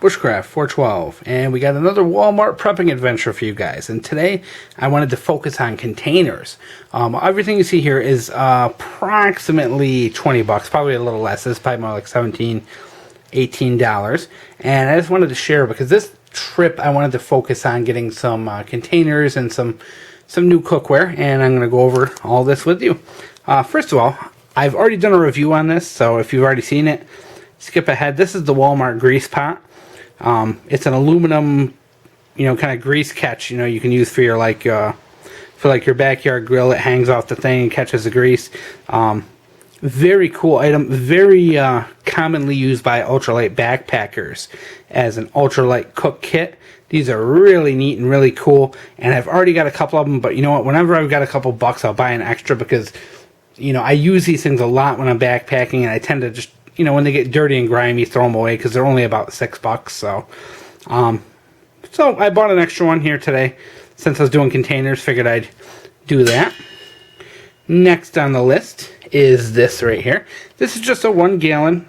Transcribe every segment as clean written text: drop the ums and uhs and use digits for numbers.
Bushcraft 412, and we got another Walmart prepping adventure for you guys. And today I wanted to focus on containers. Everything you see here is approximately 20 bucks, probably a little less. This is probably more like $17, $18. And I just wanted to share, because this trip I wanted to focus on getting some containers and some new cookware, and I'm going to go over all this with you. First of all, I've already done a review on this, so if you've already seen it, skip ahead. This is the Walmart grease pot. It's an aluminum, kind of grease catch, you can use for your your backyard grill. It hangs off the thing and catches the grease. Very cool item. Very commonly used by ultralight backpackers as an ultralight cook kit. These are really neat and really cool. And I've already got a couple of them, but you know what? Whenever I've got a couple bucks, I'll buy an extra because, I use these things a lot when I'm backpacking, and I tend to just, when they get dirty and grimy, throw them away because they're only about $6. So I bought an extra one here today. Since I was doing containers, figured I'd do that. Next on the list is this right here. This is just a 1 gallon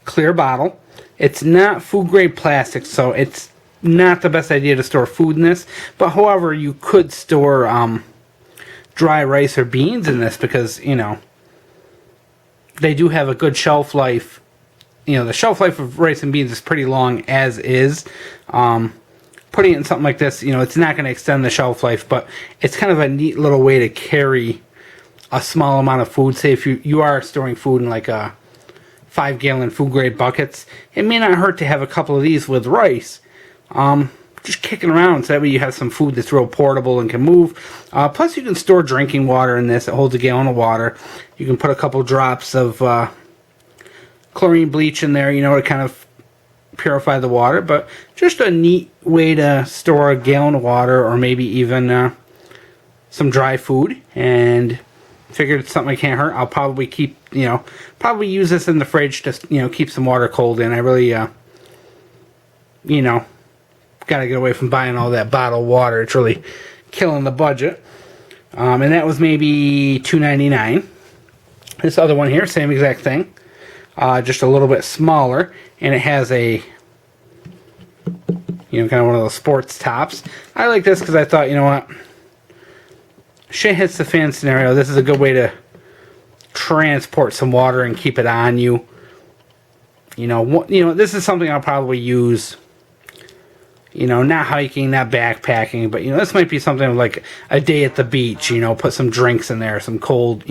clear bottle. It's not food grade plastic, so it's not the best idea to store food in this. But however, you could store dry rice or beans in this because, they do have a good shelf life. The shelf life of rice and beans is pretty long as is. Putting it in something like this, it's not going to extend the shelf life, but it's kind of a neat little way to carry a small amount of food. Say if you are storing food in like a 5 gallon food grade buckets, it may not hurt to have a couple of these with rice. Just kicking around, so that way you have some food that's real portable and can move. Plus you can store drinking water in this. It holds a gallon of water. You can put a couple drops of chlorine bleach in there, to kind of purify the water. But just a neat way to store a gallon of water, or maybe even some dry food. And figured it's something I can't hurt. I'll probably keep, probably use this in the fridge to, keep some water cold in. I really, gotta get away from buying all that bottled water. It's really killing the budget. And that was maybe $2.99. This other one here, same exact thing, just a little bit smaller, and it has a kind of one of those sports tops. I like this because I thought, what, shit hits the fan scenario, this is a good way to transport some water and keep it on you. This is something I'll probably use, not hiking, not backpacking, but, this might be something like a day at the beach, put some drinks in there, some cold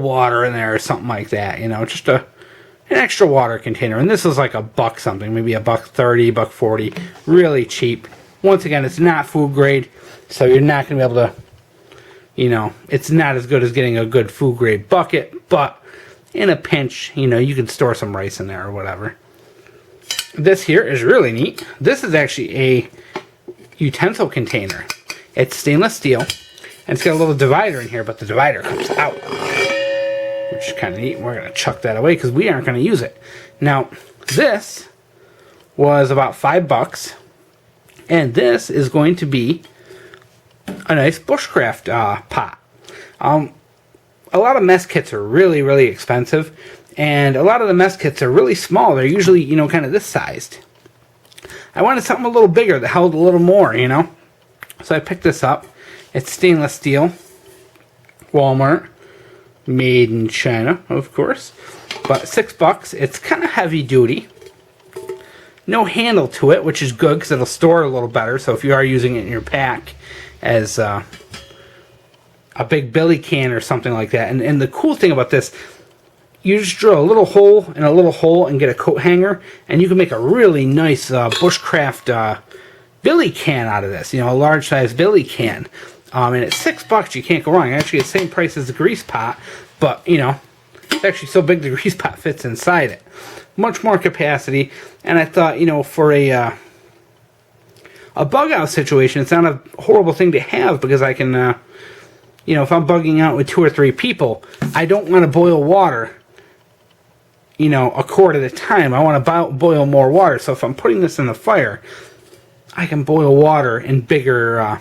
water in there or something like that, just an extra water container. And this is like $1 something, maybe $1.30, $1.40, really cheap. Once again, it's not food grade, so you're not going to be able to, it's not as good as getting a good food grade bucket, but in a pinch, you can store some rice in there or whatever. This here is really neat. This is actually a utensil container. It's stainless steel, and it's got a little divider in here, but the divider comes out, which is kind of neat. We're going to chuck that away because we aren't going to use it. Now, this was about $5, and this is going to be a nice bushcraft pot. A lot of mess kits are really, really expensive. And a lot of the mess kits are really small. They're usually, kind of this sized. I wanted something a little bigger that held a little more, So I picked this up. It's stainless steel. Walmart. Made in China, of course. But $6. It's kind of heavy duty. No handle to it, which is good because it'll store a little better. So if you are using it in your pack as a big billy can or something like that. And the cool thing about this, you just drill a little hole and a little hole and get a coat hanger, and you can make a really nice bushcraft billy can out of this. A large size billy can. And it's $6. You can't go wrong. Actually, it's the same price as the grease pot, but it's actually so big the grease pot fits inside it. Much more capacity. And I thought, for a bug out situation, it's not a horrible thing to have because I can, if I'm bugging out with 2 or 3 people, I don't want to boil water, a quart at a time. I want to boil more water. So if I'm putting this in the fire, I can boil water in bigger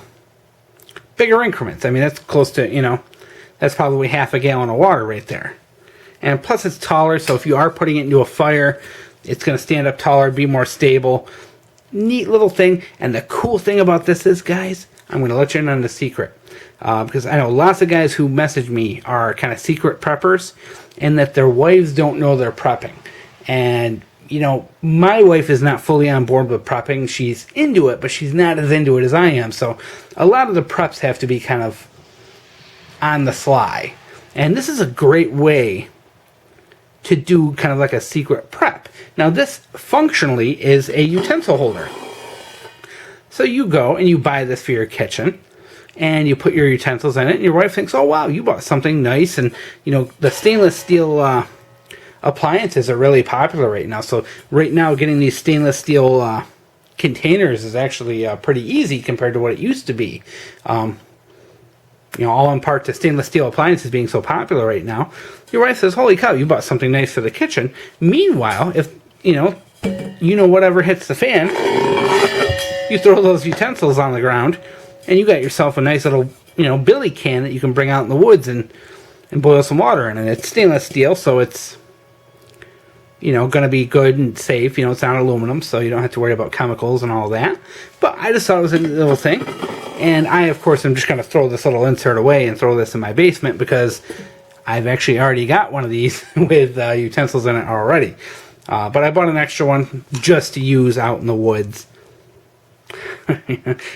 increments. I mean, that's close to, that's probably half a gallon of water right there. And plus it's taller, so if you are putting it into a fire, It's going to stand up taller, be more stable. Neat little thing. And the cool thing about this is, guys, I'm going to let you in on the secret. Because I know lots of guys who message me are kind of secret preppers, and that their wives don't know they're prepping. And, you know, my wife is not fully on board with prepping. She's into it, but she's not as into it as I am. So a lot of the preps have to be kind of on the sly. And this is a great way to do kind of like a secret prep. Now this functionally is a utensil holder. So you go and you buy this for your kitchen, and you put your utensils in it, and your wife thinks, oh wow, you bought something nice. And you know, the stainless steel appliances are really popular right now. So right now getting these stainless steel containers is actually pretty easy compared to what it used to be. You know, all in part to stainless steel appliances being so popular right now. Your wife says, holy cow, you bought something nice for the kitchen. Meanwhile, if, you know, whatever hits the fan, you throw those utensils on the ground, and you got yourself a nice little, you know, billy can that you can bring out in the woods and boil some water in. And it's stainless steel, so it's, you know, going to be good and safe. You know, it's not aluminum, so you don't have to worry about chemicals and all that. But I just thought it was a little thing. And I, of course, am just going to throw this little insert away and throw this in my basement, because I've actually already got one of these with utensils in it already. But I bought an extra one just to use out in the woods.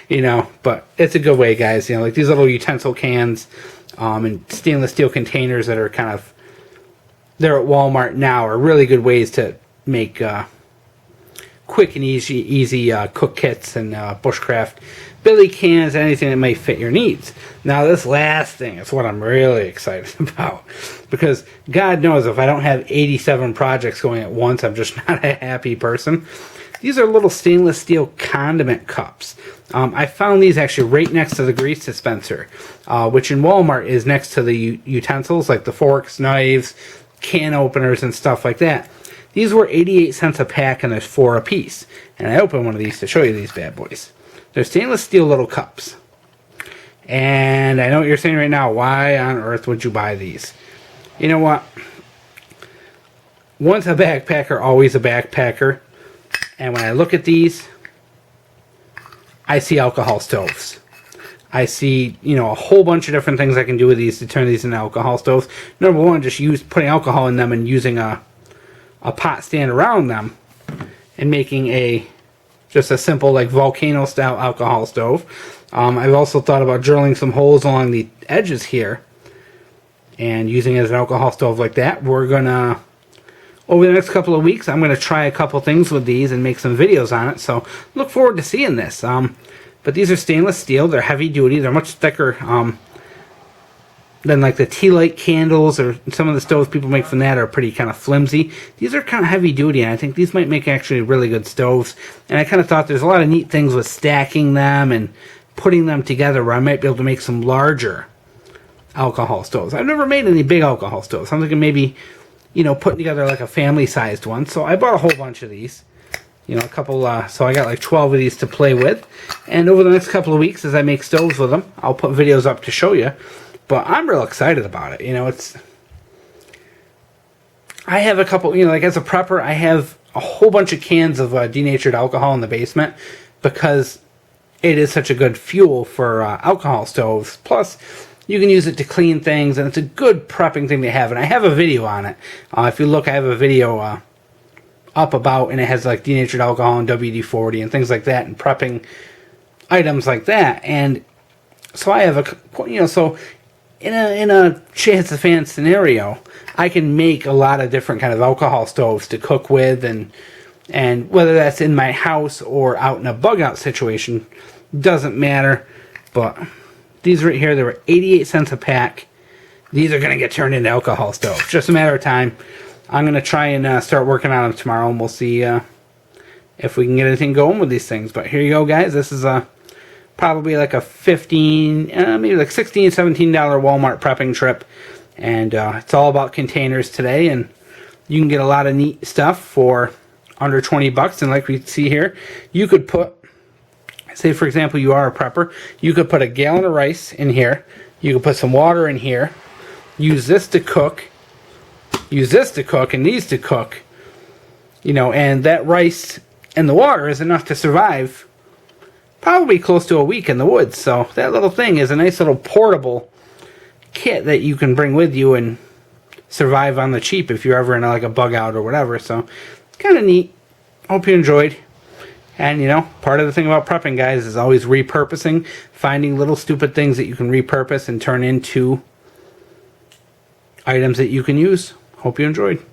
You know, but it's a good way, guys. You know, like these little utensil cans and stainless steel containers that are kind of, they're at Walmart now, are really good ways to make quick and easy cook kits and bushcraft billy cans, anything that may fit your needs. Now this last thing is what I'm really excited about, because God knows if I don't have 87 projects going at once, I'm just not a happy person. These are little stainless steel condiment cups. I found these actually right next to the grease dispenser, which in Walmart is next to the utensils, like the forks, knives, can openers, and stuff like that. These were 88 cents a pack, and there's 4 a piece. And I opened one of these to show you these bad boys. They're stainless steel little cups. And I know what you're saying right now. Why on earth would you buy these? You know what? Once a backpacker, always a backpacker. And when I look at these, I see alcohol stoves. I see, you know, a whole bunch of different things I can do with these to turn these into alcohol stoves. Number one, just putting alcohol in them and using a pot stand around them and making just a simple, like, volcano style alcohol stove. I've also thought about drilling some holes along the edges here and using it as an alcohol stove like that. We're gonna, over the next couple of weeks, I'm gonna try a couple things with these and make some videos on it, so look forward to seeing this. But these are stainless steel. They're heavy duty. They're much thicker than like the tea light candles, or some of the stoves people make from that are pretty kind of flimsy. These are kind of heavy duty, and I think these might make actually really good stoves. And I kind of thought there's a lot of neat things with stacking them and putting them together where I might be able to make some larger alcohol stoves. I've never made any big alcohol stoves. I'm thinking maybe, you know, putting together like a family-sized one. So I bought a whole bunch of these. You know, a couple, so I got like 12 of these to play with. And over the next couple of weeks, as I make stoves with them, I'll put videos up to show you. But I'm real excited about it. You know, I have a couple, you know, like as a prepper, I have a whole bunch of cans of denatured alcohol in the basement, because it is such a good fuel for alcohol stoves. Plus, you can use it to clean things, and it's a good prepping thing to have. And I have a video on it. If you look, I have a video up about, and it has like denatured alcohol and WD-40 and things like that, and prepping items like that. And so I have so in a chance of fan scenario, I can make a lot of different kind of alcohol stoves to cook with, and whether that's in my house or out in a bug out situation, doesn't matter. But these right here, they were 88 cents a pack. These are going to get turned into alcohol stoves. Just a matter of time. I'm going to try and start working on them tomorrow, and we'll see if we can get anything going with these things. But here you go, guys. This is probably like a maybe like $16, $17 Walmart prepping trip. And it's all about containers today. And you can get a lot of neat stuff for under 20 bucks. And like we see here, you could put, say for example, you are a prepper, you could put a gallon of rice in here. You could put some water in here. Use this to cook. Use this to cook and these to cook. You know, and that rice and the water is enough to survive probably close to a week in the woods. So that little thing is a nice little portable kit that you can bring with you and survive on the cheap if you're ever in like a bug out or whatever. So it's kind of neat. Hope you enjoyed. And you know, part of the thing about prepping, guys, is always repurposing, finding little stupid things that you can repurpose and turn into items that you can use. Hope you enjoyed.